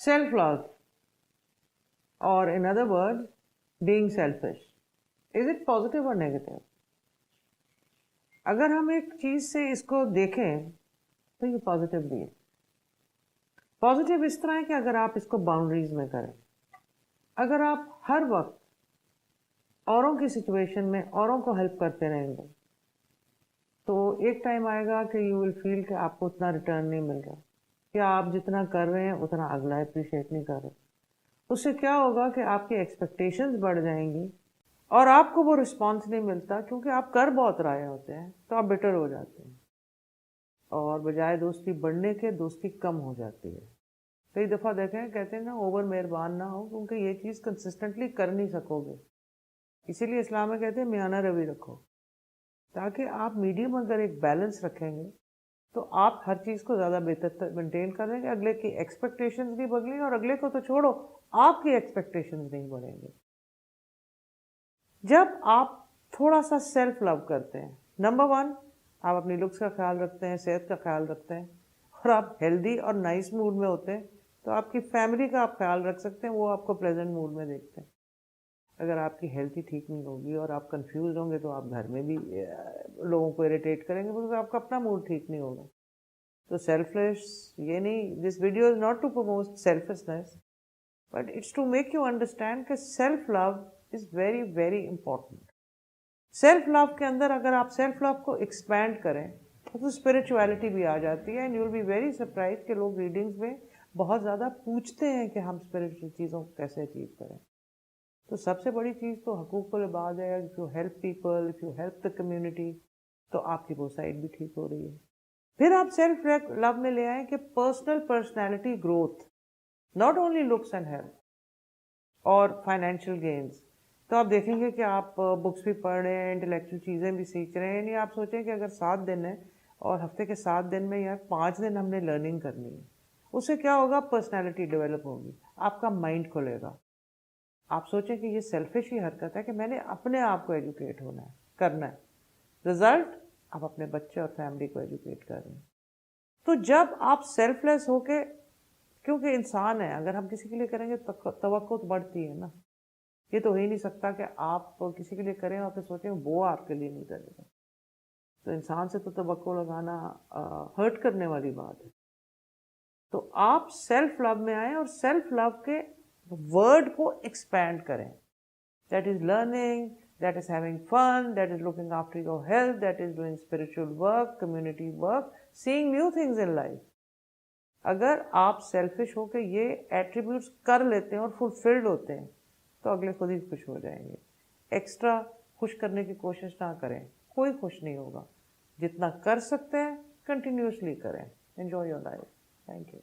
Self-love, or in other words, being selfish. Is it positive or negative? अगर हम एक चीज से इसको देखें तो ये पॉजिटिव भी है. पॉजिटिव इस तरह है कि अगर आप इसको बाउंड्रीज में करें, अगर आप हर वक्त औरों की सिचुएशन में औरों को हेल्प करते रहेंगे तो एक टाइम आएगा कि यू विल फील कि आपको उतना रिटर्न नहीं मिल रहा, कि आप जितना कर रहे हैं उतना अगला अप्रिशिएट नहीं कर रहे. उससे क्या होगा कि आपकी एक्सपेक्टेशंस बढ़ जाएंगी और आपको वो रिस्पॉन्स नहीं मिलता, क्योंकि आप कर बहुत रहे होते हैं तो आप बिटर हो जाते हैं और बजाय दोस्ती बढ़ने के दोस्ती कम हो जाती है. कई दफ़ा देखें, कहते हैं ना ओवर मेहरबान ना हो, क्योंकि ये चीज़ कंसिस्टेंटली कर नहीं सकोगे. इसीलिए इस्लाम में कहते हैं मियाना रवि रखो, ताकि आप मीडियम अगर एक बैलेंस रखेंगे तो आप हर चीज़ को ज़्यादा बेहतर मेंटेन करेंगे. अगले की एक्सपेक्टेशंस नहीं बढ़ेंगी और अगले को तो छोड़ो, आपकी एक्सपेक्टेशंस नहीं बढ़ेंगे. जब आप थोड़ा सा सेल्फ लव करते हैं, नंबर 1 आप अपनी लुक्स का ख्याल रखते हैं, सेहत का ख्याल रखते हैं और आप हेल्दी और नाइस मूड में होते हैं, तो आपकी फैमिली का आप ख्याल रख सकते हैं, वो आपको प्रेजेंट मूड में देखते हैं. अगर आपकी हेल्थ ही ठीक नहीं होगी और आप कंफ्यूज होंगे तो आप घर में भी लोगों को इरिटेट करेंगे, क्योंकि आपका अपना मूड ठीक नहीं होगा. तो सेल्फलेस ये नहीं, this video is not to promote selfishness, but it's to make you understand कि self love is very very important. Self love के अंदर अगर आप सेल्फ लव को एक्सपैंड करें तो स्पिरिचुअलिटी भी आ जाती है. And you will be very surprise कि लोग रीडिंग्स में बहुत ज़्यादा पूछते हैं कि हम स्पिरिचुअल चीज़ों को कैसे अचीव करें. तो सबसे बड़ी चीज़ तो हकूक़ुल इबाद है. If you help people, if you help the community, तो आपकी वो साइड भी ठीक हो रही है. फिर आप सेल्फ लव में ले आए कि personality growth, not only looks and health और फाइनेंशियल गेन्स. तो आप देखेंगे कि आप बुक्स भी पढ़ रहे हैं, इंटेलेक्चुअल चीज़ें भी सीख रहे हैं. नहीं आप सोचें कि अगर 7 दिन है और हफ्ते के 7 दिन में या 5 दिन हमने लर्निंग करनी है, उससे क्या होगा, पर्सनैलिटी डेवलप होगी, आपका माइंड खुलेगा. आप सोचें कि ये सेल्फिश ही हरकत है कि मैंने अपने आप को एजुकेट होना है, करना है. रिजल्ट, आप अपने बच्चे और फैमिली को एजुकेट कर रहे हैं. तो जब आप सेल्फलेस होके, क्योंकि इंसान है, अगर हम किसी के लिए करेंगे तवक्को तो बढ़ती है ना. ये तो हो ही नहीं सकता कि आप किसी के लिए करें और फिर सोचें वो आपके लिए नहीं करेगा. तो इंसान से तो तवक्को लगाना हर्ट करने वाली बात है. तो आप सेल्फ लव में आए और सेल्फ लव के वर्ड को एक्सपैंड करें. That is learning, that is having fun, that is looking after your health, that is doing spiritual work, community work, seeing new things in life. अगर आप selfish होकर ये एट्रीब्यूट्स कर लेते हैं और फुलफिल्ड होते हैं तो अगले खुद ही खुश हो जाएंगे. एक्स्ट्रा खुश करने की कोशिश ना करें, कोई खुश नहीं होगा. जितना कर सकते हैं कंटिन्यूसली करें. Enjoy your life. Thank you.